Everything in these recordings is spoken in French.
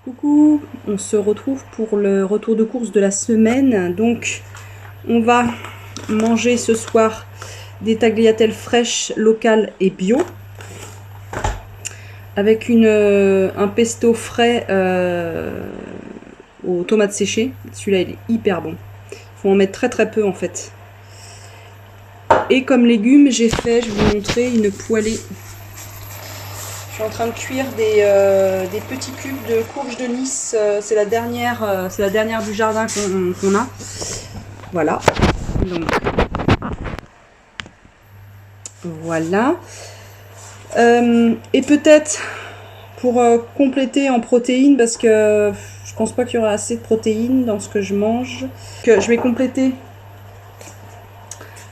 Coucou, on se retrouve pour le retour de course de la semaine. Donc on va manger ce soir des tagliatelles fraîches, locales et bio, avec un pesto frais aux tomates séchées. Celui-là il est hyper bon, il faut en mettre très très peu en fait. Et comme légumes, j'ai fait, je vais vous montrer, une poêlée. Je suis en train de cuire des petits cubes de courge de Nice. C'est la dernière du jardin qu'on a. Voilà. Donc, voilà. Et peut-être pour compléter en protéines, parce que je pense pas qu'il y aura assez de protéines dans ce que je mange, que je vais compléter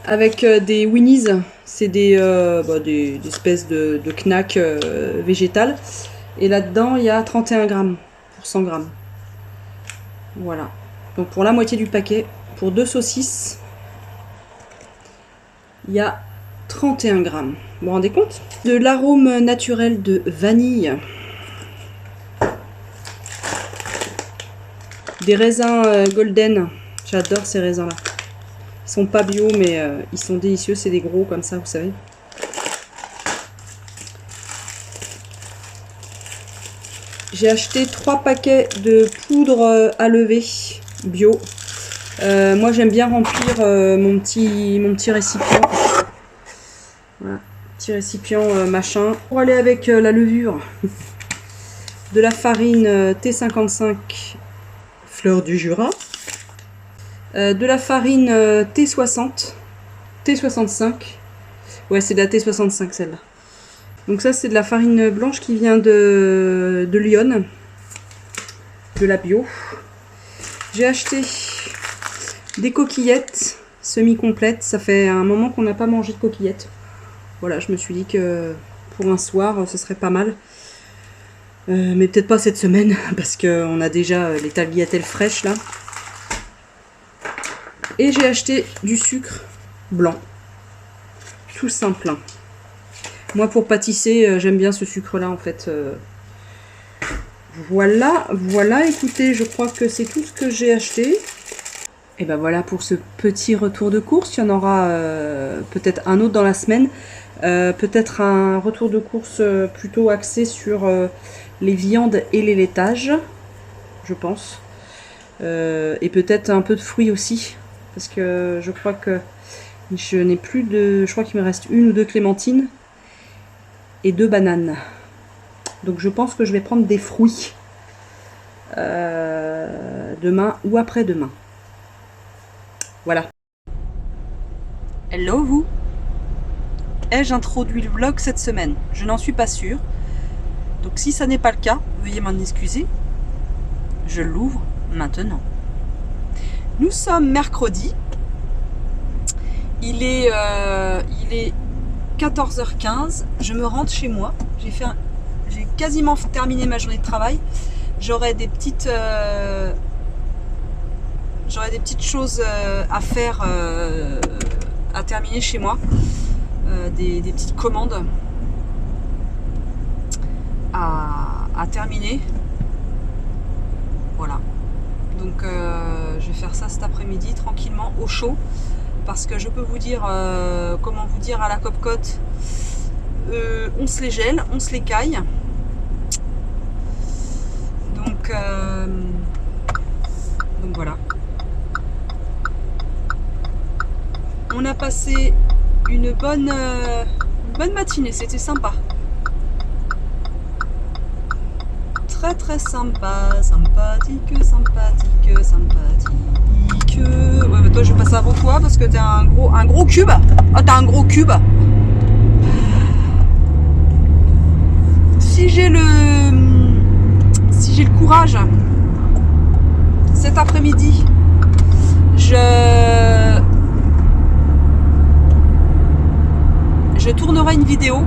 avec des Winnies. C'est des espèces de knacks végétales. Et là-dedans, il y a 31 grammes pour 100 grammes. Voilà. Donc pour la moitié du paquet, pour 2 saucisses, il y a 31 grammes. Vous vous rendez compte? De l'arôme naturel de vanille. Des raisins golden. J'adore ces raisins-là. Ils sont pas bio, mais ils sont délicieux. C'est des gros comme ça, vous savez. J'ai acheté 3 paquets de poudre à lever bio. Moi j'aime bien remplir mon petit récipient. Voilà, petit récipient machin. Pour aller avec la levure, de la farine T55 fleur du Jura, de la farine T60, T65. Ouais, c'est de la T65 celle-là. Donc ça c'est de la farine blanche qui vient de Lyon, de la bio. J'ai acheté des coquillettes semi-complètes. Ça fait un moment qu'on n'a pas mangé de coquillettes. Voilà, je me suis dit que pour un soir ce serait pas mal. Mais peut-être pas cette semaine parce qu'on a déjà les tagliatelles fraîches là. Et j'ai acheté du sucre blanc. Tout simple. Moi pour pâtisser, j'aime bien ce sucre là en fait. Voilà, écoutez, je crois que c'est tout ce que j'ai acheté. Et ben voilà pour ce petit retour de course. Il y en aura peut-être un autre dans la semaine. Peut-être un retour de course plutôt axé sur les viandes et les laitages, je pense. Et peut-être un peu de fruits aussi. Parce que je crois que je n'ai plus de... Je crois qu'il me reste 1 ou 2 clémentines et 2 bananes. Donc je pense que je vais prendre des fruits demain ou après-demain. Voilà. Hello vous. Ai-je introduit le vlog cette semaine? Je n'en suis pas sûre. Donc si ça n'est pas le cas, veuillez m'en excuser. Je l'ouvre maintenant. Nous sommes mercredi. Il est 14h15. Je me rentre chez moi. J'ai quasiment terminé ma journée de travail. J'aurai des petites choses à faire, à terminer chez moi. Des petites commandes à terminer. Voilà. Donc je vais faire ça cet après-midi tranquillement au chaud. Parce que je peux vous dire, comment vous dire, à la Copcote, on se les gèle, on se les caille. Donc voilà. On a passé une bonne matinée, c'était sympa. Très très sympa, sympathique. Ouais, bah toi je vais passer avant toi parce que t'es un gros cube. Ah, t'as un gros cube. Si j'ai le courage cet après-midi, je tournerai une vidéo,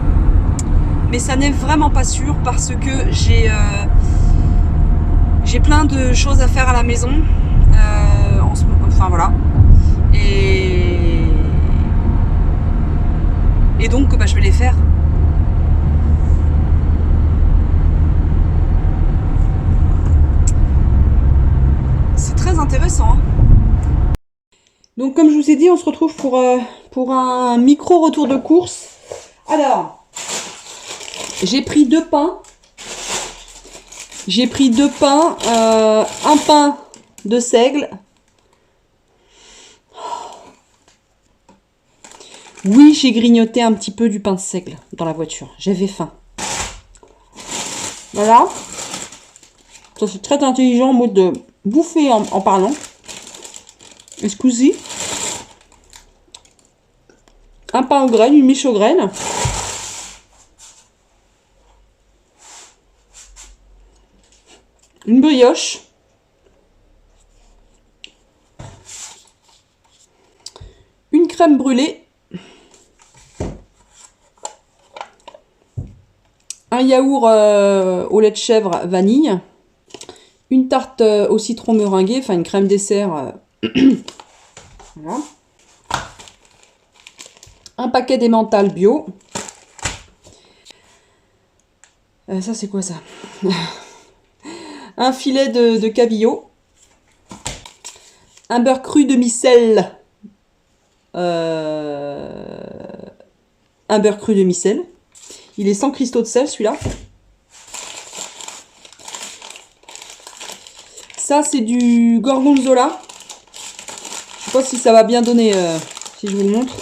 mais ça n'est vraiment pas sûr parce que j'ai plein de choses à faire à la maison. Enfin voilà. Et donc bah, je vais les faire. Donc comme je vous ai dit, on se retrouve pour un micro retour de course. Alors, j'ai pris deux pains. Un pain de seigle. Oui, j'ai grignoté un petit peu du pain de seigle dans la voiture. J'avais faim. Voilà. Ça, c'est très intelligent en mode de bouffer en parlant. Excusez. Un pain aux graines, une miche aux graines. Une brioche. Une crème brûlée. Un yaourt au lait de chèvre vanille. Une tarte au citron meringuée, enfin une crème dessert. Voilà. Un paquet d'emmental bio. Ça, c'est quoi ça? Un filet de cabillaud. Un beurre cru demi-sel. Un beurre cru demi-sel. Il est sans cristaux de sel, celui-là. Ça, c'est du gorgonzola. Je sais pas si ça va bien donner, si je vous le montre.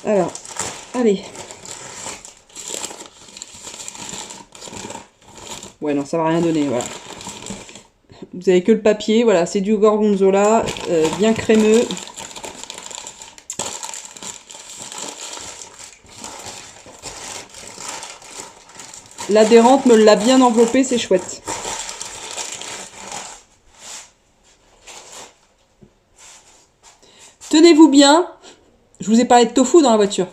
Alors, allez. Ouais, non, ça va rien donner, voilà. Vous avez que le papier, voilà, c'est du gorgonzola, bien crémeux. L'adhérente me l'a bien enveloppé, c'est chouette. Tenez-vous bien, je vous ai parlé de tofu dans la voiture.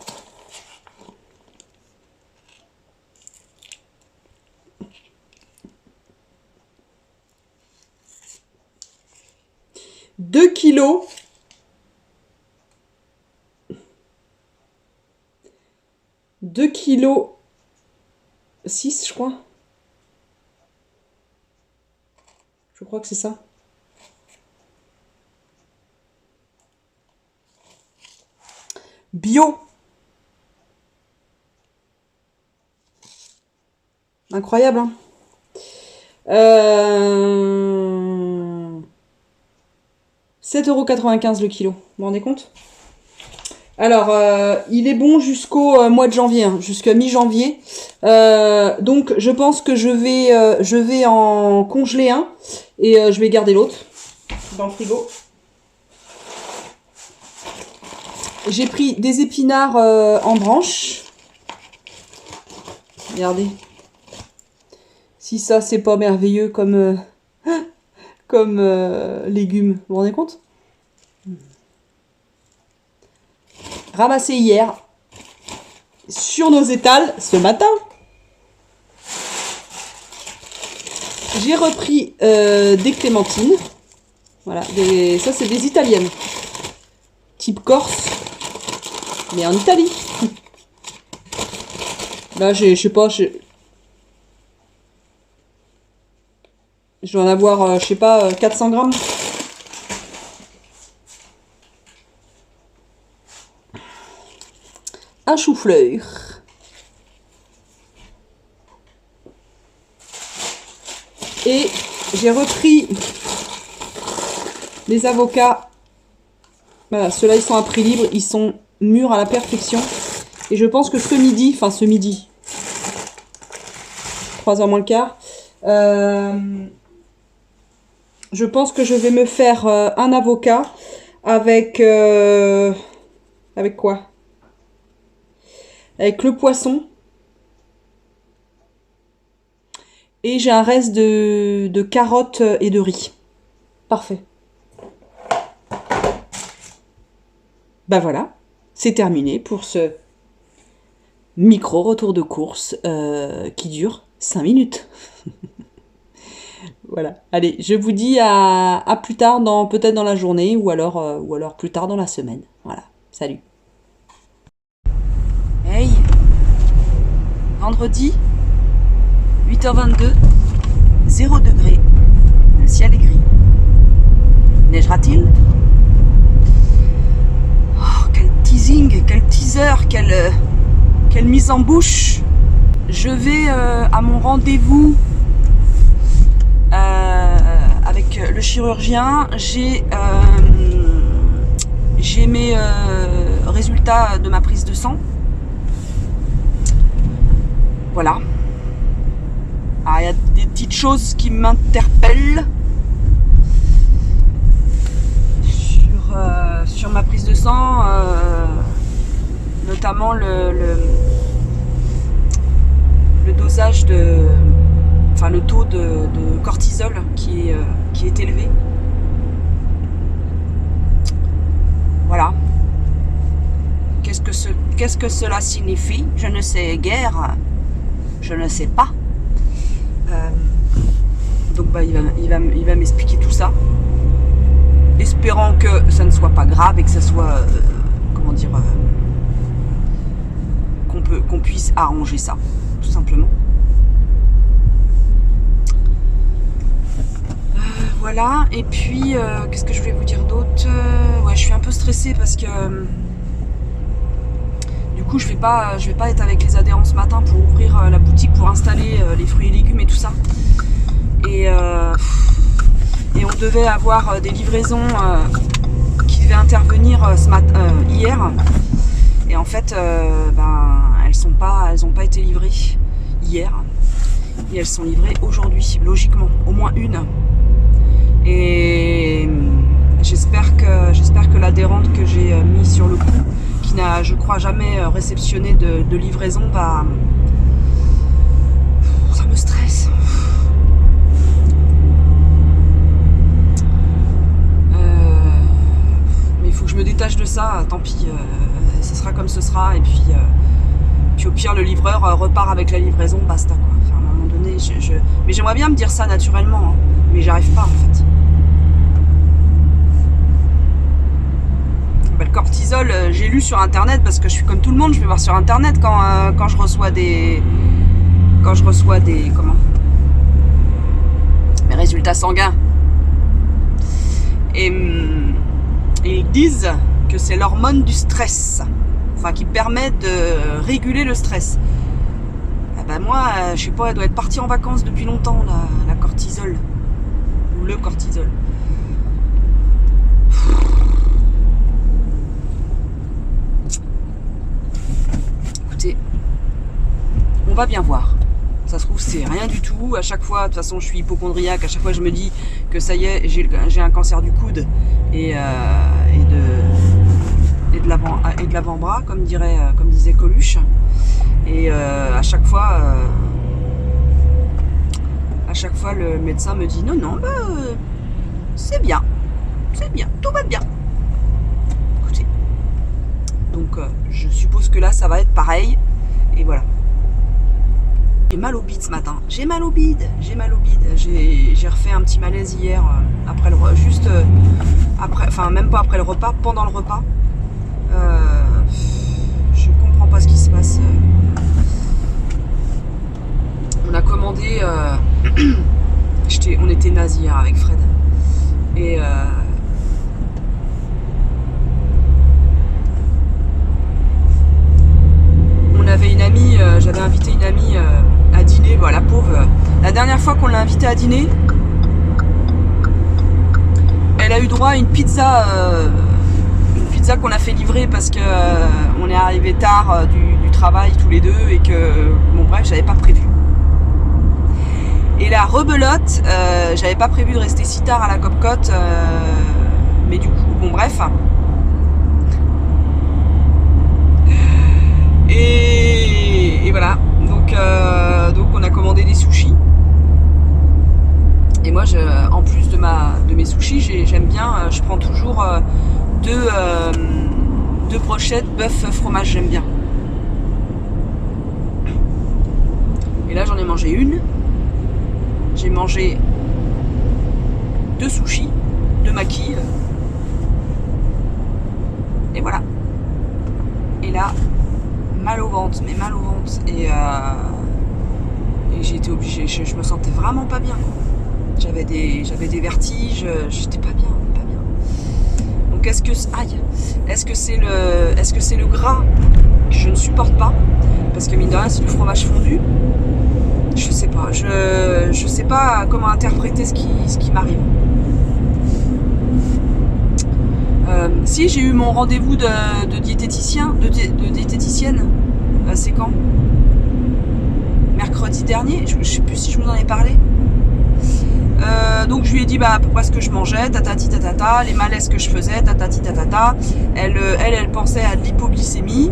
Deux kilos. 2 kilos 6, je crois. Je crois que c'est ça. Bio. Incroyable, hein. 7,95 € le kilo. Vous vous rendez compte? Alors, il est bon jusqu'au mois de janvier, hein, jusqu'à mi-janvier. Donc, je pense que je vais en congeler un et je vais garder l'autre dans le frigo. J'ai pris des épinards en branches. Regardez. Si ça, c'est pas merveilleux comme, légumes. Vous vous rendez compte? Ramassé hier sur nos étals ce matin. J'ai repris des clémentines. Voilà, ça c'est des italiennes. Type Corse. Mais en Italie. Là, je sais pas, je dois en avoir, je sais pas, 400 grammes. Un chou-fleur. Et j'ai repris les avocats. Voilà, ceux-là, ils sont à prix libre. Ils sont mûrs à la perfection. Et je pense que ce midi, 3h moins le quart, je pense que je vais me faire un avocat avec... avec quoi? Avec le poisson. Et j'ai un reste de carottes et de riz. Parfait. Ben voilà, c'est terminé pour ce micro retour de course qui dure 5 minutes. Voilà. Allez, je vous dis à plus tard, peut-être dans la journée ou alors plus tard dans la semaine. Voilà. Salut. Hey, vendredi, 8h22, 0 degré, le ciel est gris. Neigera-t-il? Oh, quel teasing, quel teaser, quelle mise en bouche. Je vais à mon rendez-vous avec le chirurgien. J'ai mes résultats de ma prise de sang. Voilà. Il y a des petites choses qui m'interpellent sur ma prise de sang, notamment le dosage le taux de cortisol qui est élevé. Voilà. Qu'est-ce que cela signifie? Je ne sais guère. Je ne sais pas. Donc il va m'expliquer tout ça. Espérant que ça ne soit pas grave et que ça soit qu'on puisse arranger ça, tout simplement. Voilà, et puis qu'est-ce que je voulais vous dire d'autre? Ouais, je suis un peu stressée parce que du coup je vais pas être avec les adhérents ce matin pour ouvrir la boutique, pour installer les fruits et légumes et tout ça. Et on devait avoir des livraisons qui devaient intervenir hier. Et en fait, elles ont pas été livrées hier. Et elles sont livrées aujourd'hui, logiquement, au moins une. Et j'espère que l'adhérente que j'ai mis sur le coup, qui n'a, je crois, jamais réceptionné de livraison, ça me stresse. Mais il faut que je me détache de ça, tant pis, ce sera comme ce sera, et puis au pire le livreur repart avec la livraison, basta quoi. Enfin, à un moment donné, mais j'aimerais bien me dire ça naturellement, hein, mais j'arrive pas en fait. Le cortisol, j'ai lu sur internet, parce que je suis comme tout le monde, je vais voir sur internet quand je reçois mes résultats sanguins. Et ils disent que c'est l'hormone du stress, qui permet de réguler le stress. Moi, je sais pas, elle doit être partie en vacances depuis longtemps, la cortisol, ou le cortisol. Écoutez, on va bien voir. Ça se trouve, c'est rien du tout. À chaque fois, de toute façon, je suis hypocondriaque. À chaque fois, je me dis que ça y est, j'ai un cancer du coude et de l'avant-bras, comme disait Coluche. Et à chaque fois, le médecin me dit non, c'est bien, tout va bien. Écoutez, donc je suppose que là, ça va être pareil. Et voilà. J'ai mal au bide ce matin. J'ai mal au bide. J'ai refait un petit malaise hier après même pas après le repas, pendant le repas. Je comprends pas ce qui se passe. On a commandé. On était nazis hier avec Fred. Et j'avais invité une amie à dîner, la pauvre. La dernière fois qu'on l'a invitée à dîner, elle a eu droit à une pizza qu'on a fait livrer parce que on est arrivé tard du travail tous les deux et que j'avais pas prévu. Et la rebelote, j'avais pas prévu de rester si tard à la Copcote, mais du coup, bref. Et voilà, donc on a commandé des sushis. Et moi, en plus de mes sushis, j'aime bien, je prends toujours deux brochettes bœuf fromage, j'aime bien. Et là, j'en ai mangé une. J'ai mangé 2 sushis, 2 makis. Et voilà. Et là, mal au ventre. Et j'ai été obligée, je me sentais vraiment pas bien. J'avais des vertiges, j'étais pas bien. Donc est-ce que c'est le gras que je ne supporte pas? Parce que mine de rien, c'est du fromage fondu. Je sais pas. Je sais pas comment interpréter ce qui m'arrive. Si j'ai eu mon rendez-vous de diététicien, de diététicienne, c'est quand? Mercredi dernier, je sais plus si je vous en ai parlé. Donc je lui ai dit à peu près ce que je mangeais, tatati tatata, les malaises que je faisais, tatati tatata. Elle pensait à de l'hypoglycémie.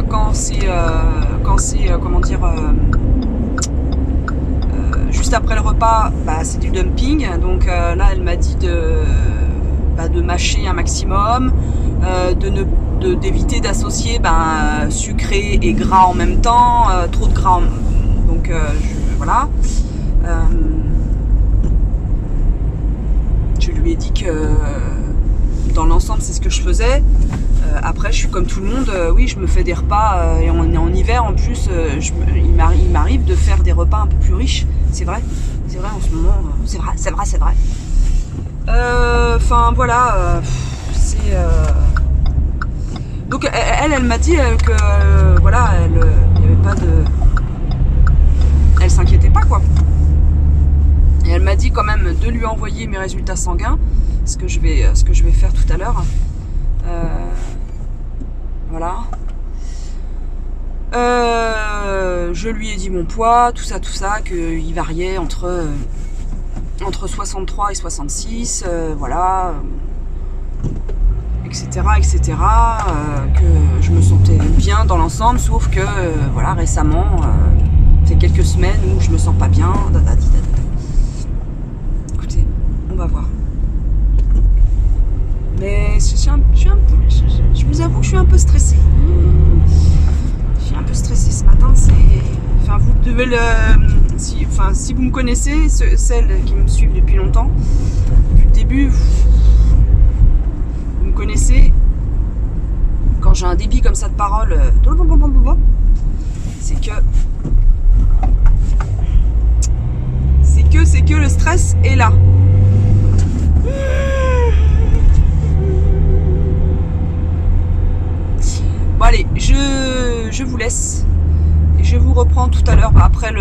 Quand c'est comment dire, juste après le repas, c'est du dumping. Donc là, elle m'a dit de mâcher un maximum, d'éviter d'associer sucré et gras en même temps, trop de gras. Donc voilà. Je lui ai dit que dans l'ensemble, c'est ce que je faisais. Après, je suis comme tout le monde. Oui, je me fais des repas et on est en hiver en plus. Il m'arrive de faire des repas un peu plus riches. C'est vrai en ce moment. C'est vrai. Enfin voilà. Donc elle m'a dit que voilà, il n'y avait pas de. Elle s'inquiétait pas quoi. Et elle m'a dit quand même de lui envoyer mes résultats sanguins, ce que je vais faire tout à l'heure. Voilà. Je lui ai dit mon poids, tout ça, qu'il variait entre 63 et 66, voilà, etc., que je me sentais bien dans l'ensemble, sauf que, voilà, récemment, fait quelques semaines où je me sens pas bien, Écoutez, on va voir. Mais je vous avoue que je suis un peu stressée. Je suis un peu stressée ce matin. Enfin, vous devez si vous me connaissez, celles qui me suivent depuis longtemps, depuis le début, vous me connaissez. Quand j'ai un débit comme ça de parole, c'est que le stress est là. Bon allez, je vous laisse. Je vous reprends tout à l'heure après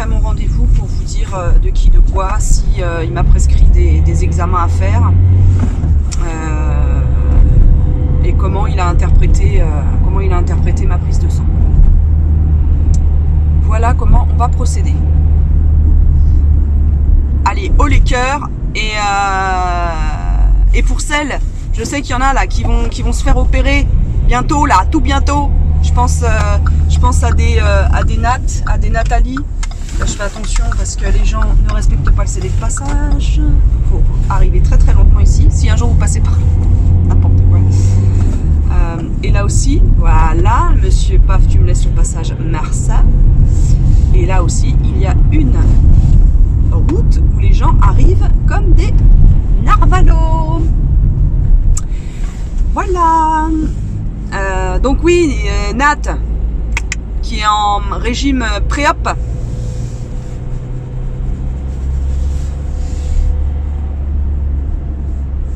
mon rendez-vous pour vous dire de qui, de quoi, si il m'a prescrit des examens à faire et comment il a interprété ma prise de sang. Voilà comment on va procéder. Allez, haut les cœurs et pour celles, je sais qu'il y en a là qui vont se faire opérer bientôt là, tout bientôt. Je pense à des Nat, à des Nathalie. Là, je fais attention parce que les gens ne respectent pas le CD de passage. Il faut arriver très très lentement ici. Si un jour vous passez par n'importe quoi. Et là aussi, voilà, monsieur Paf, tu me laisses le passage Marsa. Et là aussi, il y a une route où les gens arrivent comme des narvalos. Voilà. Donc oui, Nat, qui est en régime pré-op.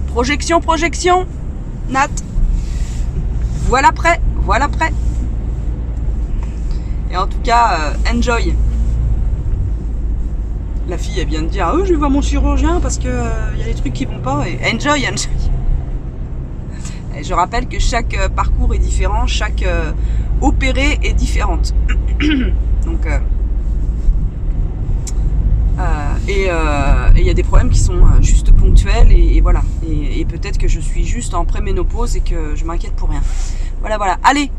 Projection, Nat. Voilà prêt. Et en tout cas, enjoy. La fille, elle vient de dire, je vais voir mon chirurgien parce que y a des trucs qui vont pas. Et enjoy. Et je rappelle que chaque parcours est différent, chaque opérée est différente. Donc, et il y a des problèmes qui sont juste ponctuels et voilà. Et peut-être que je suis juste en préménopause et que je m'inquiète pour rien. Voilà. Allez,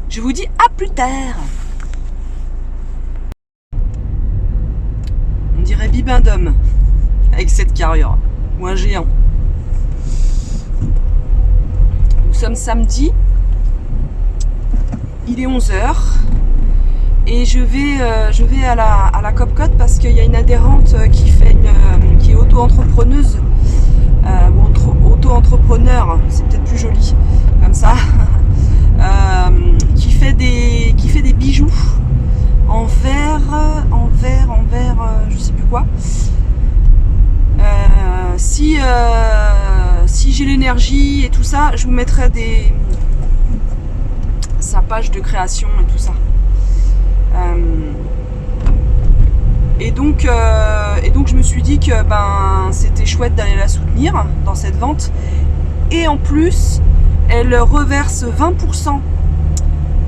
je vous dis à plus tard. On dirait Bibendum avec cette carrure ou un géant. Nous sommes samedi, il est 11h et je vais à la Copcote parce qu'il y a une adhérente qui est auto-entrepreneuse ou auto-entrepreneur, c'est peut-être plus joli comme ça, qui fait des bijoux en verre, je sais plus quoi. j'ai l'énergie et tout ça, je vous mettrai sa page de création et tout ça. Et donc je me suis dit que c'était chouette d'aller la soutenir dans cette vente. Et en plus, elle reverse 20%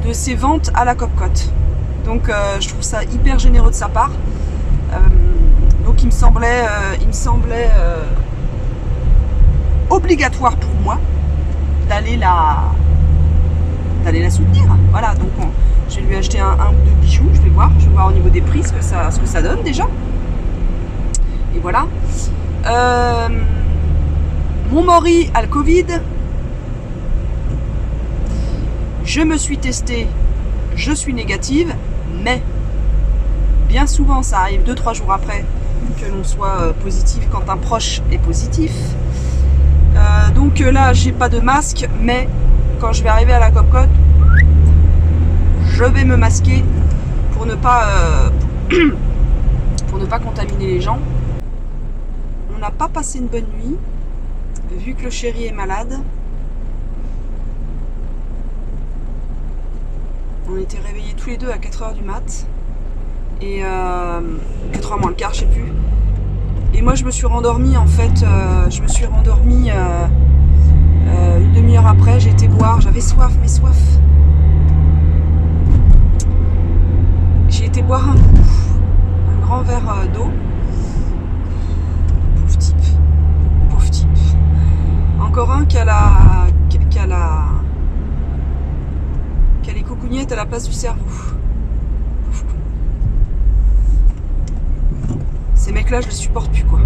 de ses ventes à la Copcote. Donc je trouve ça hyper généreux de sa part. Donc il me semblait obligatoire pour moi d'aller la soutenir. Voilà, donc je vais lui acheter un ou deux bijoux, je vais voir au niveau des prix ce que ça donne déjà. Et voilà. Mon mari a le Covid. Je me suis testée, je suis négative, mais bien souvent ça arrive 2-3 jours après que l'on soit positif quand un proche est positif. Donc là j'ai pas de masque, mais quand je vais arriver à la Copcote, je vais me masquer pour ne pas contaminer les gens. On n'a pas passé une bonne nuit vu que le chéri est malade. On était réveillés tous les deux à 4h du mat. Et 4h moins le quart, je sais plus. Et moi je me suis rendormie en fait. Une demi-heure après, j'ai été boire. J'avais soif, mais soif. J'ai été boire un grand verre d'eau. Pauvre type. Encore un qui a les coucougnettes à la place du cerveau. Ces mecs-là, je les supporte plus, quoi.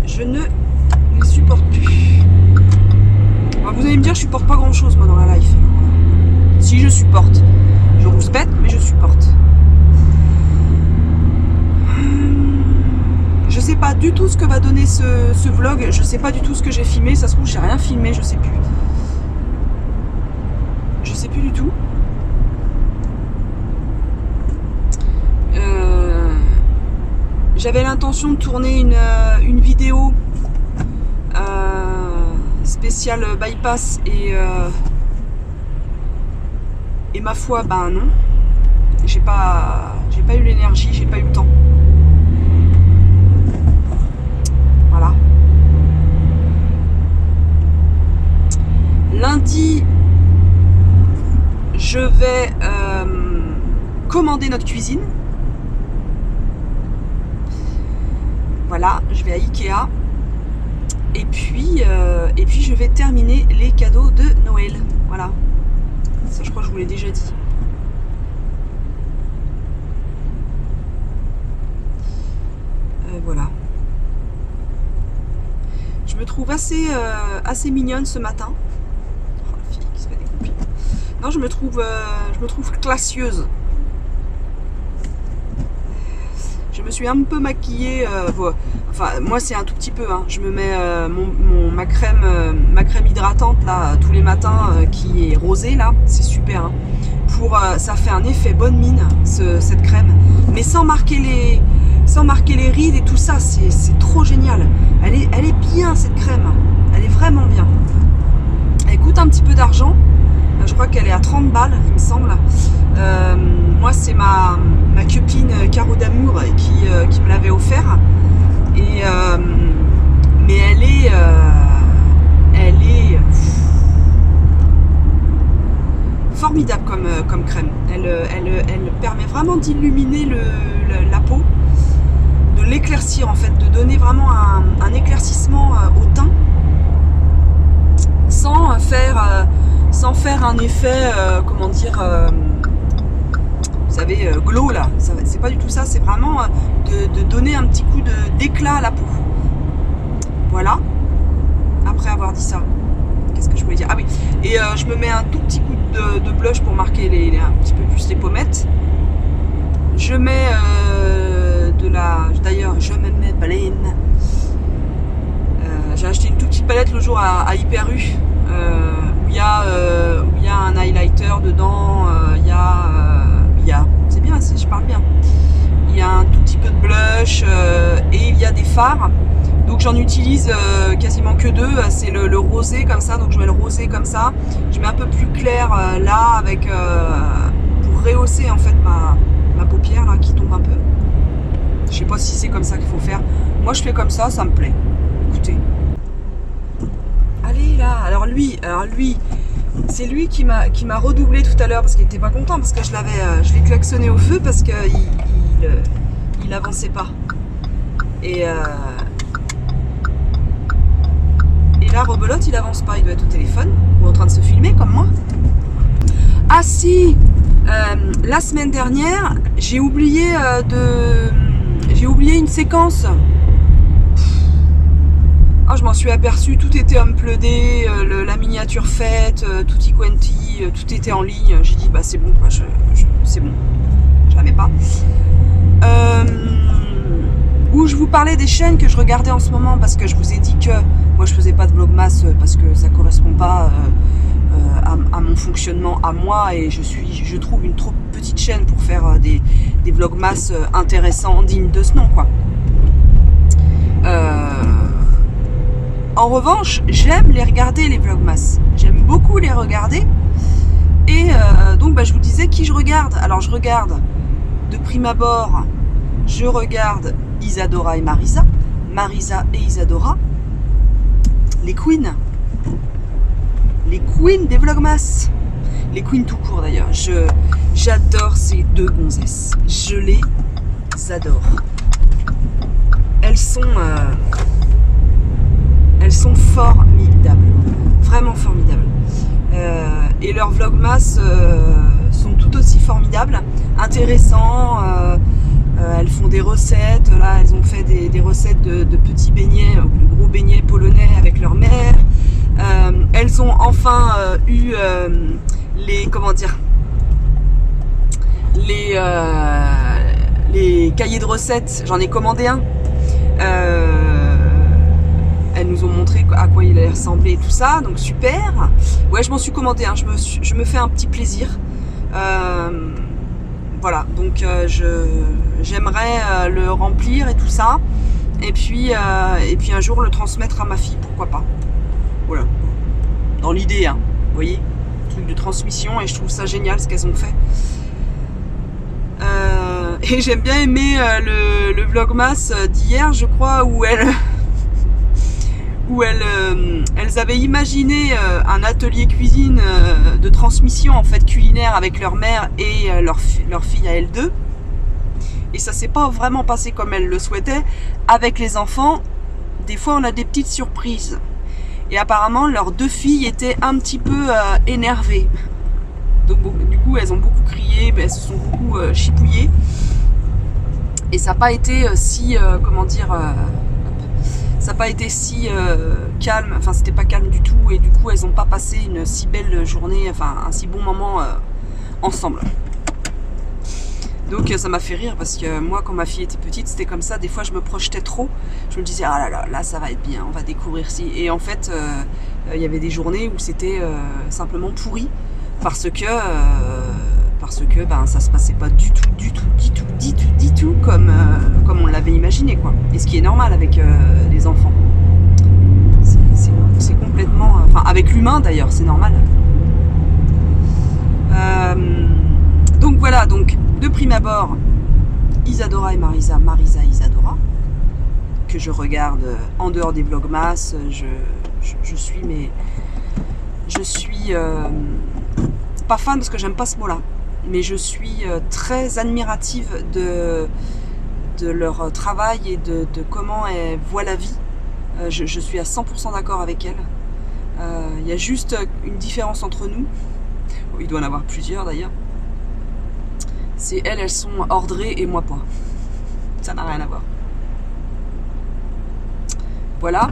Je ne les supporte plus. Alors, vous allez me dire, je supporte pas grand-chose, moi, dans la life. Si, je supporte. Je rouspète, mais je supporte. Je sais pas du tout ce que va donner ce vlog. Je sais pas du tout ce que j'ai filmé. Ça se trouve, j'ai rien filmé, je sais plus. Je sais plus du tout. J'avais l'intention de tourner une vidéo spéciale bypass et ma foi, non. J'ai pas eu l'énergie, j'ai pas eu le temps. Voilà. Lundi, je vais commander notre cuisine. Voilà, je vais à Ikea. Et puis je vais terminer les cadeaux de Noël. Voilà. Ça, je crois que je vous l'ai déjà dit. Voilà. Je me trouve assez mignonne ce matin. Oh, la fille qui se fait des copines. Non, je me trouve classieuse. Je me suis un peu maquillée. Enfin, moi c'est un tout petit peu. Hein. Je me mets ma crème hydratante là tous les matins qui est rosée là. C'est super. Hein. Ça fait un effet bonne mine cette crème, mais sans marquer les rides et tout ça. C'est trop génial. Elle est bien cette crème. Elle est vraiment bien. Elle coûte un petit peu d'argent. Je crois qu'elle est à 30 balles, il me semble. Moi, c'est ma copine Caro d'amour qui me l'avait offert. Mais elle est formidable comme crème. Elle permet vraiment d'illuminer la peau, de l'éclaircir en fait, de donner vraiment un éclaircissement au teint, sans faire un effet, vous savez, glow là. C'est pas du tout ça, c'est vraiment de donner un petit coup d'éclat à la peau. Voilà. Après avoir dit ça, qu'est-ce que je voulais dire? Ah oui, et je me mets un tout petit coup de blush pour marquer un petit peu plus les pommettes. Je mets d'ailleurs, je me mets Baleine. J'ai acheté une toute petite palette le jour à Hyper U. Où il y a un highlighter dedans, c'est bien, je parle bien. Il y a un tout petit peu de blush et il y a des fards. Donc j'en utilise quasiment que 2, c'est le rosé comme ça, donc je mets le rosé comme ça, je mets un peu plus clair là avec pour rehausser en fait ma paupière là qui tombe un peu. Je sais pas si c'est comme ça qu'il faut faire. Moi je fais comme ça me plaît. Écoutez. Allez là, alors lui, c'est lui qui m'a redoublé tout à l'heure parce qu'il était pas content parce que je l'ai klaxonné au feu parce que il avançait pas. Et là, rebelote, il avance pas, il doit être au téléphone ou en train de se filmer comme moi. Ah si, la semaine dernière, j'ai oublié une séquence. Oh, je m'en suis aperçue, tout était uploadé, la miniature faite, tutti quanti, tout était en ligne. J'ai dit bah c'est bon, quoi, c'est bon, je la mets pas. Où je vous parlais des chaînes que je regardais en ce moment parce que je vous ai dit que moi je faisais pas de vlogmas parce que ça correspond pas à mon fonctionnement à moi et je trouve une trop petite chaîne pour faire des vlogmas intéressants, dignes de ce nom quoi. En revanche, j'aime les regarder les vlogmas, j'aime beaucoup les regarder et donc bah, je vous disais qui je regarde. Alors je regarde de prime abord, je regarde Isadora et Marisa, Marisa et Isadora, les queens des vlogmas, les queens tout court d'ailleurs. J'adore ces deux gonzesses, je les adore. Elles sont formidables, vraiment formidables. Et leurs vlogmas sont tout aussi formidables, intéressants. Elles font des recettes, là elles ont fait des recettes de petits beignets, de gros beignets polonais avec leur mère. Elles ont enfin eu les cahiers de recettes, j'en ai commandé un. Elles nous ont montré à quoi il allait ressembler et tout ça, donc super. Ouais, je m'en suis commandé un, je me fais un petit plaisir. Voilà, donc j'aimerais le remplir et tout ça, et puis un jour le transmettre à ma fille, pourquoi pas. Voilà, dans l'idée, hein, vous voyez, truc de transmission, et je trouve ça génial ce qu'elles ont fait. Et j'aime bien aimer le vlogmas d'hier, je crois, où elles avaient imaginé un atelier cuisine de transmission en fait culinaire avec leur mère et leur fille à elles deux. Et ça s'est pas vraiment passé comme elles le souhaitaient. Avec les enfants, des fois on a des petites surprises. Et apparemment leurs deux filles étaient un petit peu énervées. Donc du coup elles ont beaucoup crié, elles se sont beaucoup chipouillées. Et ça n'a pas été si, ça n'a pas été si calme, enfin c'était pas calme du tout et du coup elles n'ont pas passé une si belle journée, enfin un si bon moment ensemble. Donc ça m'a fait rire parce que moi quand ma fille était petite c'était comme ça, des fois je me projetais trop, je me disais ah là ça va être bien, on va découvrir ci, et en fait il y avait des journées où c'était simplement pourri parce que ben, ça se passait pas du tout comme on l'avait imaginé quoi. Et ce qui est normal avec les enfants. C'est complètement... Enfin avec l'humain d'ailleurs, c'est normal. Donc voilà, donc de prime abord, Isadora et Marisa, Marisa et Isadora, que je regarde en dehors des vlogmas, je suis pas fan parce que j'aime pas ce mot-là. Mais je suis très admirative de leur travail et de comment elles voient la vie. Je suis à 100% d'accord avec elles. Il y a juste une différence entre nous. Il doit en avoir plusieurs d'ailleurs. C'est elles sont ordrées et moi pas. Ça n'a rien à voir. Voilà.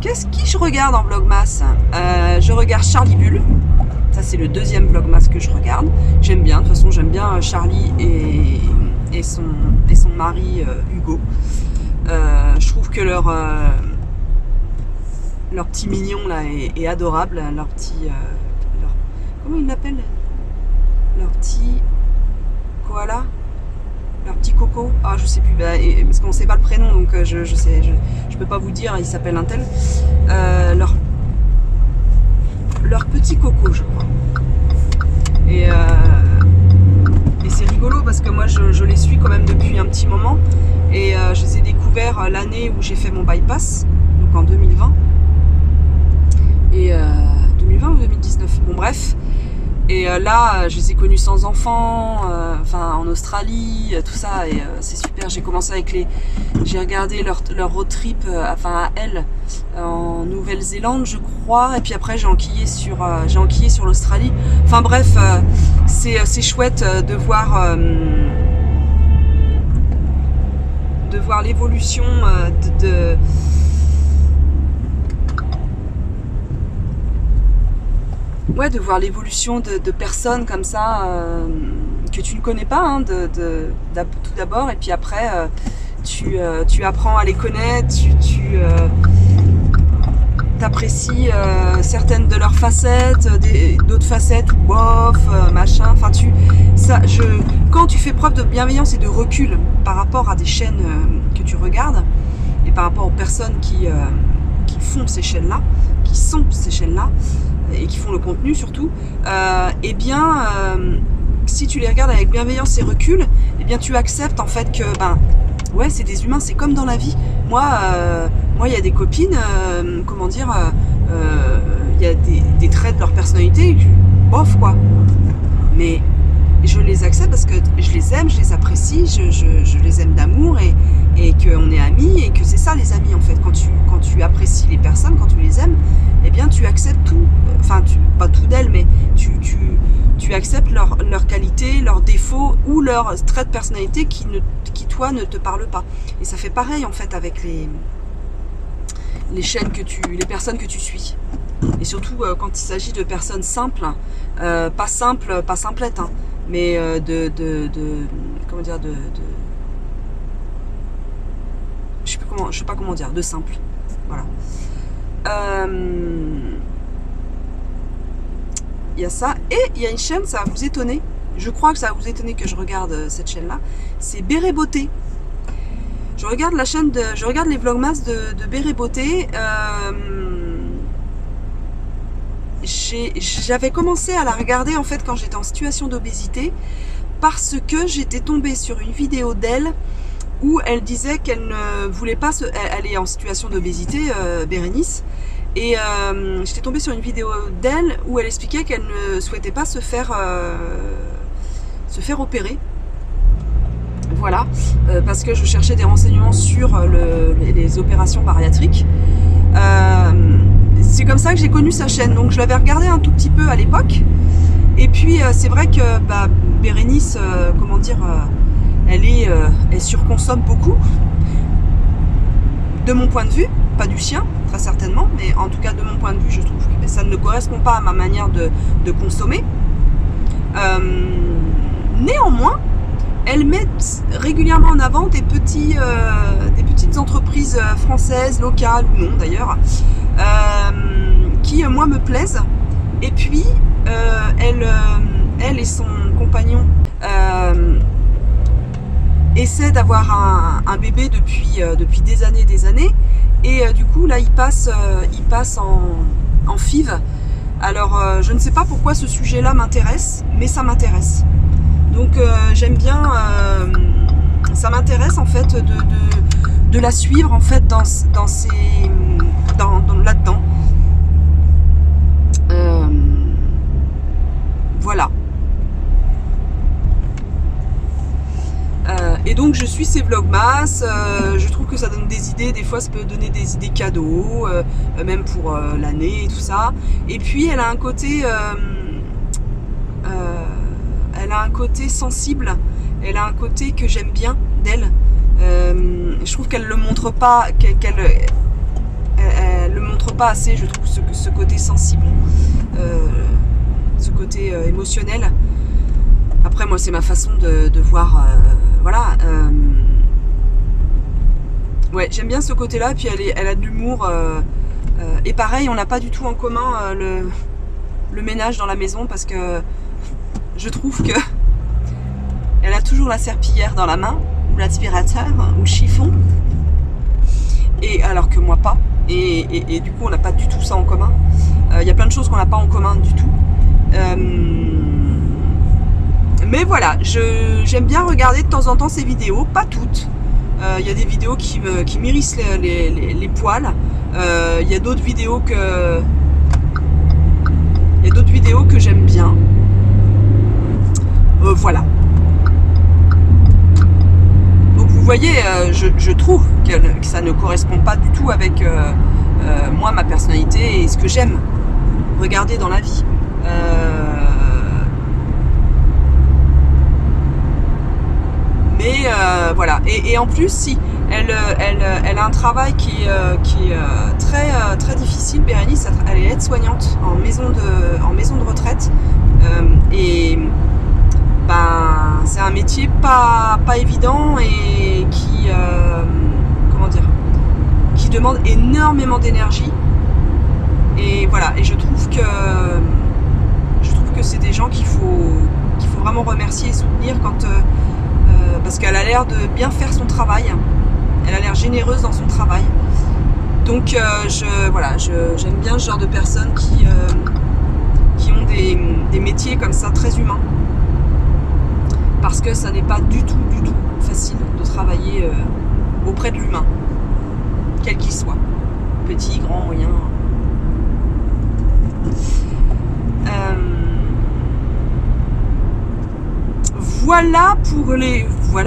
Qui je regarde en vlogmas? Je regarde Charlie Bull. Ça c'est le deuxième vlogmas que je regarde. J'aime bien, de toute façon j'aime bien Charlie et son mari Hugo. Je trouve que leur petit mignon là est adorable. Leur petit... comment ils l'appellent? Leur petit koala? Leur petit coco? Ah, je sais plus, parce qu'on sait pas le prénom, donc je peux pas vous dire, il s'appelle un tel. Leur petit coco, je crois. Et c'est rigolo parce que moi je les suis quand même depuis un petit moment. Et je les ai découverts l'année où j'ai fait mon bypass, donc en 2020. Et 2020 ou 2019, bon bref. Et là, je les ai connus sans enfants, enfin en Australie, tout ça, et c'est super. J'ai commencé avec j'ai regardé leur road trip, enfin à elle, en Nouvelle-Zélande, je crois, et puis après j'ai enquillé sur l'Australie. Enfin bref, c'est chouette de voir l'évolution de voir l'évolution de personnes comme ça que tu ne connais pas, hein, tout d'abord, et puis après tu apprends à les connaître, tu apprécies certaines de leurs facettes, d'autres facettes, bof, machin, enfin quand tu fais preuve de bienveillance et de recul par rapport à des chaînes que tu regardes, et par rapport aux personnes qui font ces chaînes-là, qui sont ces chaînes-là, et qui font le contenu surtout, eh bien, si tu les regardes avec bienveillance et recul, eh bien tu acceptes en fait que, ouais, c'est des humains, c'est comme dans la vie. Moi, il y a des copines, comment dire, il y a des traits de leur personnalité, bof quoi. Mais je les accepte parce que je les aime, je les apprécie, je les aime d'amour et qu'on est amis, et que c'est ça les amis en fait. Quand tu apprécies les personnes, quand tu les aimes, eh bien tu acceptes tout, enfin pas tout d'elles, mais tu acceptes leurs qualités, leurs défauts ou leurs traits de personnalité qui toi ne te parlent pas. Et ça fait pareil en fait avec les chaînes les personnes que tu suis. Et surtout quand il s'agit de personnes simples, pas simplettes, hein, mais comment dire, je sais pas comment dire, de simple, voilà. Il y a ça, et il y a une chaîne, ça va vous étonner, je crois que ça va vous étonner que je regarde cette chaîne là, c'est Béret Beauté. Je regarde les vlogmas de Béret Beauté. J'avais commencé à la regarder en fait quand j'étais en situation d'obésité, parce que j'étais tombée sur une vidéo d'elle où elle disait qu'elle ne voulait pas elle est en situation d'obésité, Bérénice, et j'étais tombée sur une vidéo d'elle où elle expliquait qu'elle ne souhaitait pas se faire opérer. Voilà, parce que je cherchais des renseignements sur les opérations bariatriques. C'est comme ça que j'ai connu sa chaîne, donc je l'avais regardée un tout petit peu à l'époque. Et puis c'est vrai que Bérénice, comment dire, elle surconsomme beaucoup, de mon point de vue, pas du sien, très certainement, mais en tout cas de mon point de vue, je trouve que ça ne correspond pas à ma manière de consommer. Néanmoins, elle met régulièrement en avant des petites entreprises françaises, locales ou non d'ailleurs, qui moi me plaisent. Et puis elle et son compagnon essaient d'avoir un bébé depuis des années, et du coup là ils passent en FIV. Alors je ne sais pas pourquoi ce sujet là m'intéresse, mais ça m'intéresse. Donc j'aime bien, ça m'intéresse en fait de la suivre en fait là-dedans. Voilà. Et donc je suis ses vlogmas, je trouve que ça donne des idées, des fois ça peut donner des idées cadeaux, même pour l'année et tout ça. Et puis elle a un côté sensible, elle a un côté que j'aime bien d'elle. Je trouve qu'elle le montre pas, elle le montre pas assez, je trouve, ce côté sensible, ce côté émotionnel. Après moi c'est ma façon de voir, voilà. Ouais, j'aime bien ce côté là, puis elle a de l'humour, et pareil, on n'a pas du tout en commun le ménage dans la maison, parce que je trouve que elle a toujours la serpillière dans la main, ou l'aspirateur ou le chiffon. Et alors que moi pas. Et du coup on n'a pas du tout ça en commun. Il y a plein de choses qu'on n'a pas en commun du tout. Mais voilà, j'aime bien regarder de temps en temps ces vidéos, pas toutes. Il y a des vidéos qui m'hérissent les poils. Il y a d'autres vidéos que j'aime bien. Voilà. Donc vous voyez, je trouve que ça ne correspond pas du tout avec moi, ma personnalité et ce que j'aime regarder dans la vie. Mais voilà. Et en plus, si elle a un travail qui est très difficile. Bérénice, elle est aide-soignante en maison de retraite. Et ben, c'est un métier pas évident et qui demande énormément d'énergie. Et voilà. Et je trouve que c'est des gens qu'il faut vraiment remercier et soutenir parce qu'elle a l'air de bien faire son travail. Elle a l'air généreuse dans son travail. Donc j'aime bien ce genre de personnes qui ont des métiers comme ça très humains. Parce que ça n'est pas du tout facile de travailler auprès de l'humain, quel qu'il soit, petit, grand, moyen. Voilà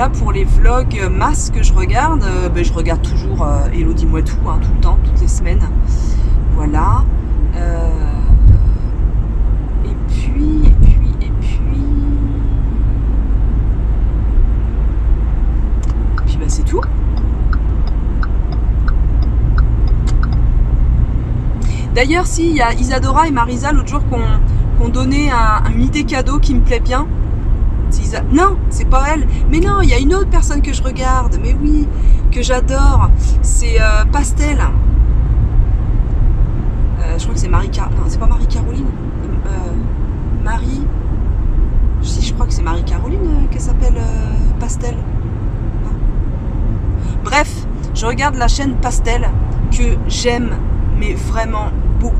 pour les vlogs masse que je regarde. Je regarde toujours Hello Dis-moi tout, tout le temps, toutes les semaines. Voilà. Et puis. C'est tout. D'ailleurs, si, il y a Isadora et Marisa l'autre jour qui ont donné une idée cadeau qui me plaît bien. Non, c'est pas elle. Mais non, il y a une autre personne que je regarde. Mais oui, que j'adore. C'est Pastel. Je crois que c'est non, c'est pas Marie-Caroline. Je crois que c'est Marie-Caroline qu'elle s'appelle Pastel. Bref, je regarde la chaîne Pastel que j'aime, mais vraiment beaucoup.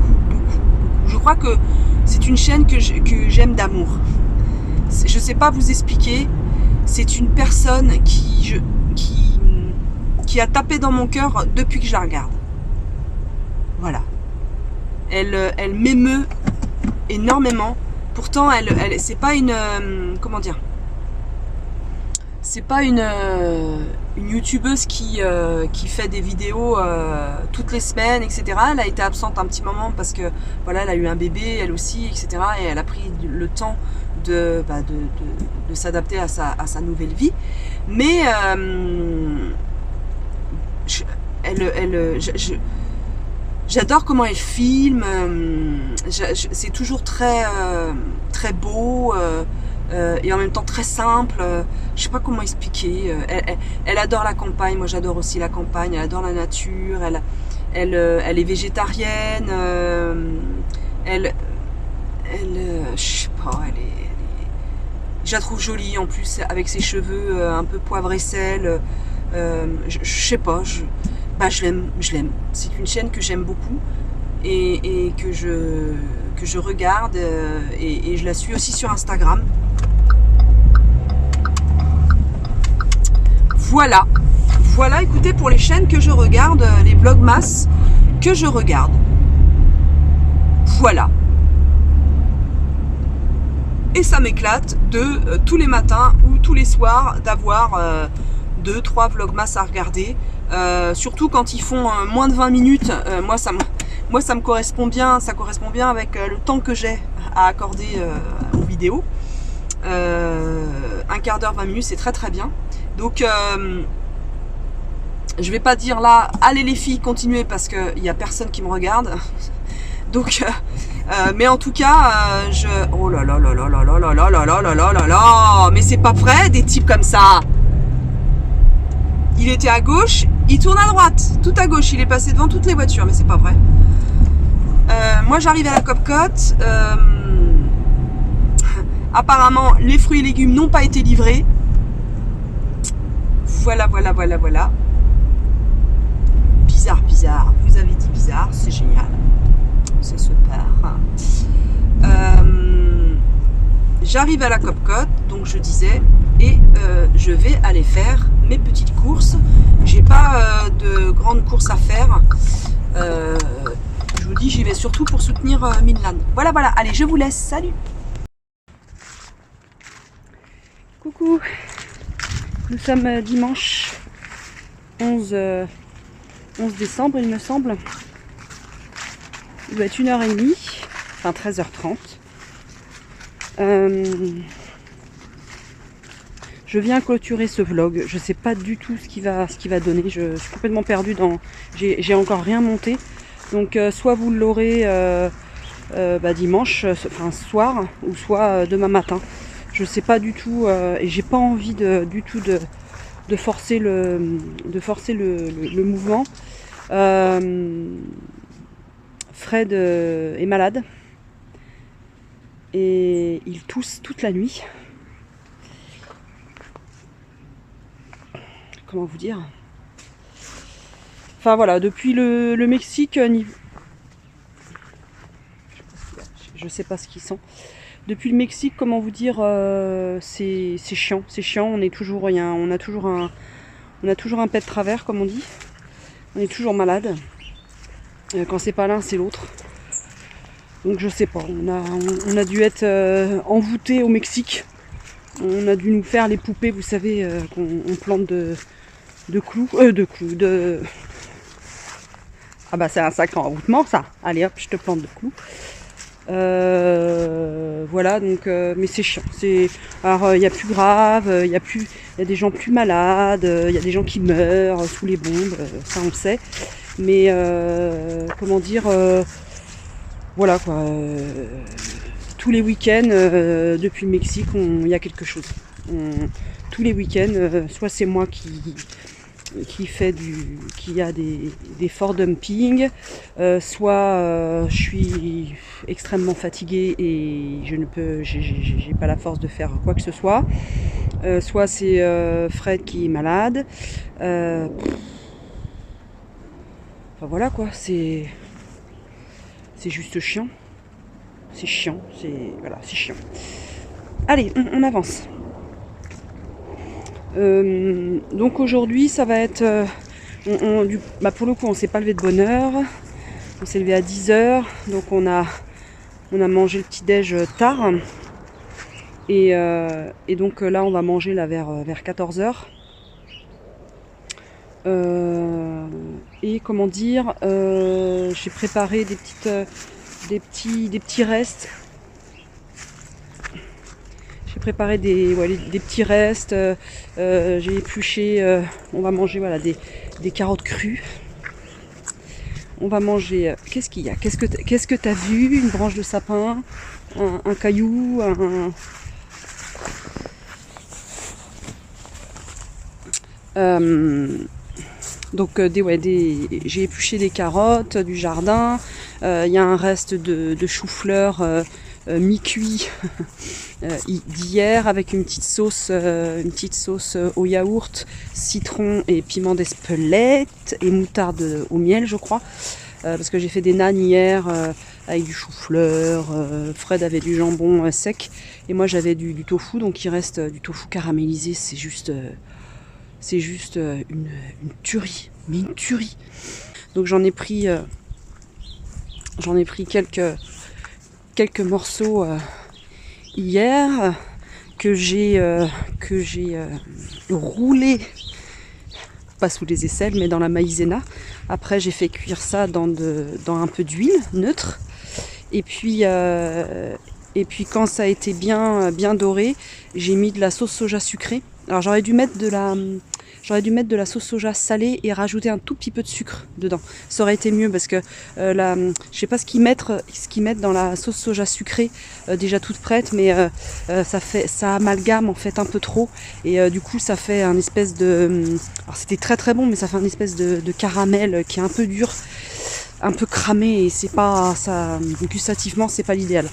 Je crois que c'est une chaîne que j'aime d'amour. Je sais pas vous expliquer. C'est une personne qui a tapé dans mon cœur depuis que je la regarde. Voilà. Elle m'émeut énormément. Pourtant, c'est pas une comment dire. C'est pas une youtubeuse qui fait des vidéos toutes les semaines, etc. Elle a été absente un petit moment parce que voilà, elle a eu un bébé, elle aussi, etc. Et elle a pris le temps de s'adapter à sa nouvelle vie. Mais j'adore comment elle filme. C'est toujours très beau. Et en même temps très simple, je sais pas comment expliquer. Elle adore la campagne, moi j'adore aussi la campagne. Elle adore la nature, elle est végétarienne, je sais pas, je la trouve jolie en plus avec ses cheveux un peu poivre et sel. Je sais pas, je l'aime. C'est une chaîne que j'aime beaucoup et que je regarde et je la suis aussi sur Instagram. Voilà, écoutez, pour les chaînes que je regarde, les vlogmas que je regarde. Voilà. Et ça m'éclate de tous les matins ou tous les soirs d'avoir 2-3 vlogmas à regarder. Surtout quand ils font moins de 20 minutes. Moi, ça me correspond bien. Ça correspond bien avec le temps que j'ai à accorder aux vidéos. Un quart d'heure, 20 minutes, c'est très bien. Donc, je vais pas dire là, allez les filles, continuez parce qu'il y a personne qui me regarde. Donc, mais en tout cas, oh là là là là là là là là là là là là là là, mais c'est pas vrai des types comme ça. Il était à gauche, il tourne à droite, tout à gauche, il est passé devant toutes les voitures, mais c'est pas vrai. Moi, j'arrive à la Copcote. Apparemment, les fruits et légumes n'ont pas été livrés. Voilà, voilà, voilà, voilà. Bizarre, bizarre. Vous avez dit bizarre, c'est génial. C'est super. J'arrive à la Copcote, donc je disais, et je vais aller faire mes petites courses. J'ai pas de grandes courses à faire. Je vous dis, j'y vais surtout pour soutenir Minland. Voilà, voilà. Allez, je vous laisse. Salut. Coucou. Nous sommes dimanche 11 décembre, il me semble. Il doit être 1h30, enfin 13h30. Je viens clôturer ce vlog. Je sais pas du tout ce qu'il va donner. Je suis complètement perdue dans. J'ai encore rien monté. Donc soit vous l'aurez dimanche, enfin soir, ou soit demain matin. Je sais pas du tout et j'ai pas envie du tout de forcer le mouvement. Fred est malade et il tousse toute la nuit. Comment vous dire? Enfin voilà, depuis le Mexique, je sais pas ce qu'ils sont. Depuis le Mexique, comment vous dire, c'est chiant, on est toujours, on a toujours un pet de travers, comme on dit. On est toujours malade. Quand c'est pas l'un, c'est l'autre. Donc je sais pas, on a dû être envoûtés au Mexique. On a dû nous faire les poupées, vous savez, qu'on plante de clous, Ah bah c'est un sacré envoûtement ça. Allez hop, je te plante de clous. Voilà, donc mais c'est chiant. Alors il y a plus grave, il y a des gens plus malades, il y a des gens qui meurent sous les bombes, ça on le sait. Mais comment dire, voilà quoi. Tous les week-ends depuis le Mexique, il y a quelque chose. Tous les week-ends, soit c'est moi qui a des forts dumping, soit je suis extrêmement fatiguée et j'ai pas la force de faire quoi que ce soit, soit c'est Fred qui est malade, enfin voilà quoi, c'est juste chiant, c'est chiant. Allez, on avance. Donc aujourd'hui ça va être pour le coup on s'est pas levé de bonne heure, on s'est levé à 10h, donc on a mangé le petit déj tard et donc là on va manger là vers 14h et comment dire, j'ai préparé des petits restes. J'ai préparé des petits restes, j'ai épluché, on va manger voilà, des carottes crues. On va manger, qu'est-ce qu'il y a? Qu'est-ce que t'as vu? Une branche de sapin, un caillou, donc j'ai épluché des carottes du jardin, il y a un reste de chou-fleur mi-cuit d'hier avec une petite sauce au yaourt, citron et piment d'Espelette et moutarde au miel je crois, parce que j'ai fait des nanes hier avec du chou-fleur, Fred avait du jambon sec et moi j'avais du tofu, donc il reste du tofu caramélisé, c'est juste une tuerie, mais une tuerie. Donc j'en ai pris quelques morceaux hier que j'ai roulé, pas sous les aisselles mais dans la maïzena. Après j'ai fait cuire ça dans un peu d'huile neutre et puis quand ça a été bien doré, j'ai mis de la sauce soja sucrée. Alors j'aurais dû mettre de la sauce soja salée et rajouter un tout petit peu de sucre dedans. Ça aurait été mieux parce que je sais pas ce qu'ils mettent dans la sauce soja sucrée déjà toute prête, mais ça amalgame en fait un peu trop et du coup ça fait un espèce de, alors c'était très très bon, mais ça fait un espèce de caramel qui est un peu dur, un peu cramé et c'est pas ça, gustativement c'est pas l'idéal.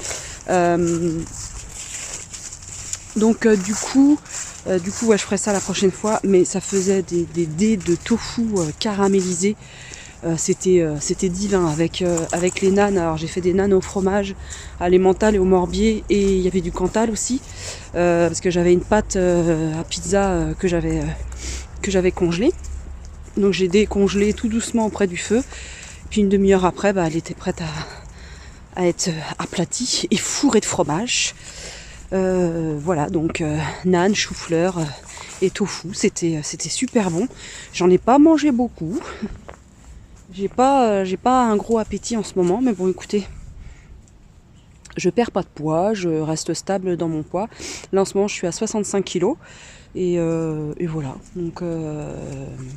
Donc du coup Du coup, ouais, je ferai ça la prochaine fois. Mais ça faisait des dés de tofu caramélisés. C'était divin avec les nanes. Alors j'ai fait des nanes au fromage, à l'emmental et au morbier, et il y avait du cantal aussi parce que j'avais une pâte à pizza que j'avais congelée. Donc j'ai décongelé tout doucement auprès du feu. Puis une demi-heure après, elle était prête à être aplatie et fourrée de fromage. Voilà, donc nanes, chou-fleur et tofu, c'était super bon. J'en ai pas mangé beaucoup. J'ai pas un gros appétit en ce moment, mais bon, écoutez, je perds pas de poids, je reste stable dans mon poids. Là, en ce moment, je suis à 65 kg. Et voilà. Donc,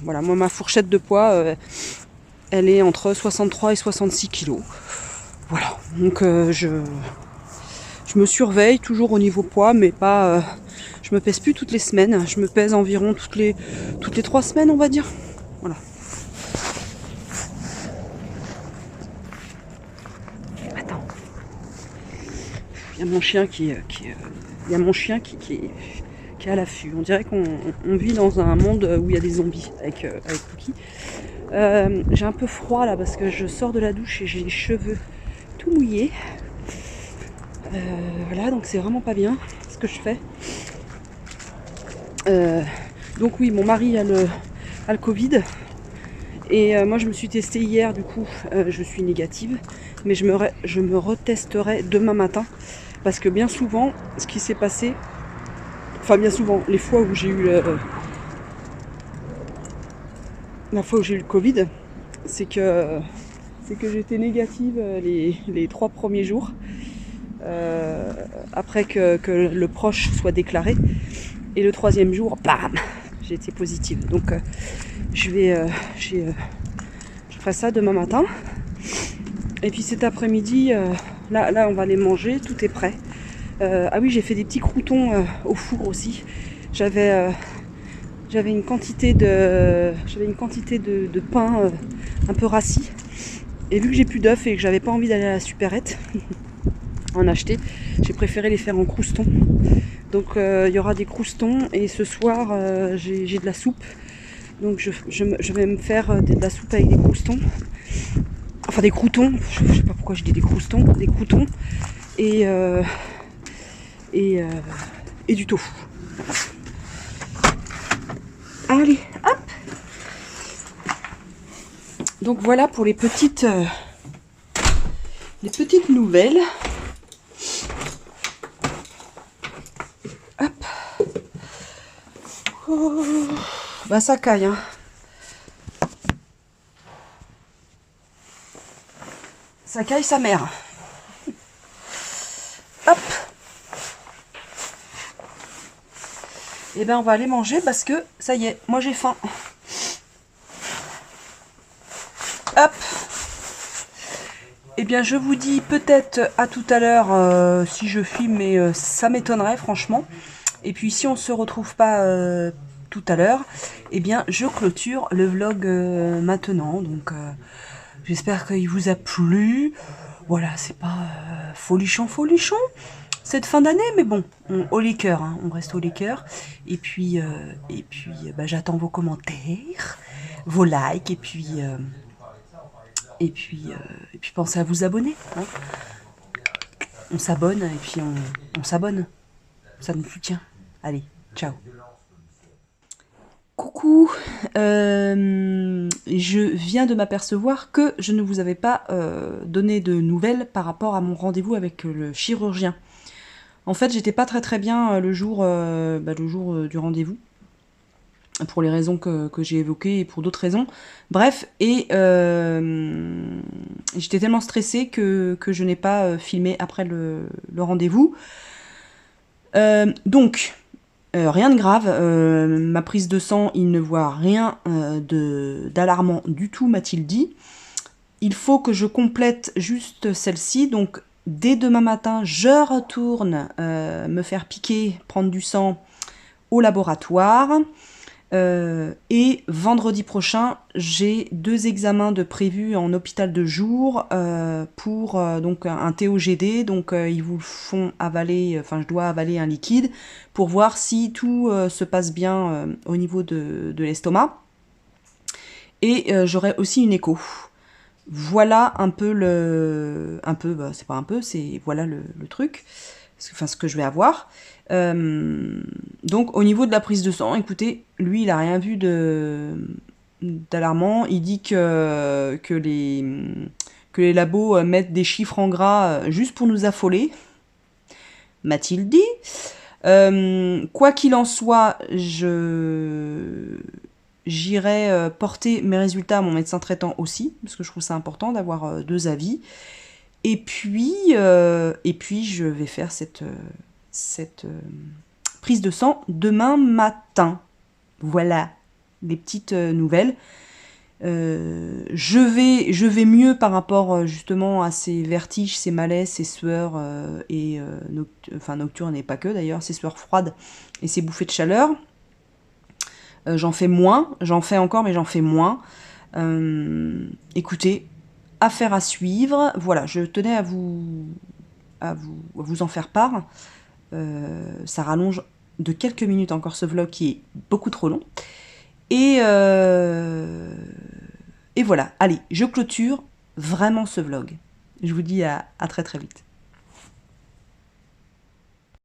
voilà, moi, ma fourchette de poids, elle est entre 63 et 66 kg. Voilà. Donc, je me surveille toujours au niveau poids, mais pas... je me pèse plus toutes les semaines. Je me pèse environ toutes les 3 semaines, on va dire. Voilà. Il y a mon chien qui est à l'affût. On dirait qu'on vit dans un monde où il y a des zombies avec Cookie. J'ai un peu froid là parce que je sors de la douche et j'ai les cheveux tout mouillés. Voilà, donc c'est vraiment pas bien ce que je fais. Donc oui, mon mari a le Covid. Et moi je me suis testée hier, du coup je suis négative. Mais je me retesterai demain matin. Parce que bien souvent, ce qui s'est passé, enfin bien souvent, les fois où j'ai eu le Covid, c'est que j'étais négative les 3 premiers jours après que le proche soit déclaré, et le 3e jour, bam, j'ai été positive. Donc je ferai ça demain matin. Et puis cet après-midi, là on va les manger, tout est prêt. Ah oui, j'ai fait des petits croûtons au four aussi. J'avais une quantité de pain un peu rassis. Et vu que j'ai plus d'œufs et que j'avais pas envie d'aller à la supérette en acheter, j'ai préféré les faire en croustons. Donc il y aura des croustons, et ce soir j'ai de la soupe. Donc je vais me faire de la soupe avec des croustons. Enfin des croûtons, je sais pas pourquoi je dis des croustons, des croûtons et du tofu. Allez, hop. Donc voilà pour les petites nouvelles. Hop. Oh. Bah ça caille, hein. Ça caille sa mère. Hop. Et ben on va aller manger parce que ça y est, moi j'ai faim. Hop. Et bien je vous dis peut-être à tout à l'heure si je filme, mais ça m'étonnerait franchement. Et puis si on se retrouve pas tout à l'heure, et bien je clôture le vlog maintenant. Donc j'espère qu'il vous a plu. Voilà, c'est pas folichon cette fin d'année, mais bon, au les cœurs, hein, on reste au les cœurs. Et puis bah, j'attends vos commentaires, vos likes, et puis pensez à vous abonner. Hein. On s'abonne et puis on s'abonne. Ça nous soutient. Allez, ciao. Coucou, je viens de m'apercevoir que je ne vous avais pas donné de nouvelles par rapport à mon rendez-vous avec le chirurgien. En fait, j'étais pas très bien le jour du rendez-vous, pour les raisons que j'ai évoquées et pour d'autres raisons. Bref, et j'étais tellement stressée que je n'ai pas filmé après le rendez-vous. Donc... rien de grave, ma prise de sang, il ne voit rien d'alarmant du tout, m'a-t-il dit. Il faut que je complète juste celle-ci, donc dès demain matin, je retourne me faire piquer, prendre du sang au laboratoire. Et vendredi prochain, j'ai 2 examens de prévus en hôpital de jour pour donc un TOGD. Donc ils vous font avaler, enfin je dois avaler un liquide pour voir si tout se passe bien au niveau de l'estomac. Et j'aurai aussi une écho. Voilà un peu c'est pas un peu, c'est voilà le truc, enfin ce que je vais avoir. Donc au niveau de la prise de sang, écoutez, lui il a rien vu d'alarmant. Il dit que les labos mettent des chiffres en gras juste pour nous affoler, m'a-t-il dit. Quoi qu'il en soit, j'irai porter mes résultats à mon médecin traitant aussi, parce que je trouve ça important d'avoir 2 avis. Et puis je vais faire cette prise de sang demain matin. Voilà, les petites nouvelles. Je vais mieux par rapport justement à ces vertiges, ces malaises, ces sueurs nocturnes et pas que d'ailleurs, ces sueurs froides et ces bouffées de chaleur. J'en fais moins, j'en fais encore mais j'en fais moins. Écoutez, affaire à suivre. Voilà, je tenais à vous en faire part. Ça rallonge de quelques minutes encore ce vlog qui est beaucoup trop long. Et voilà, allez, je clôture vraiment ce vlog. Je vous dis à très très vite.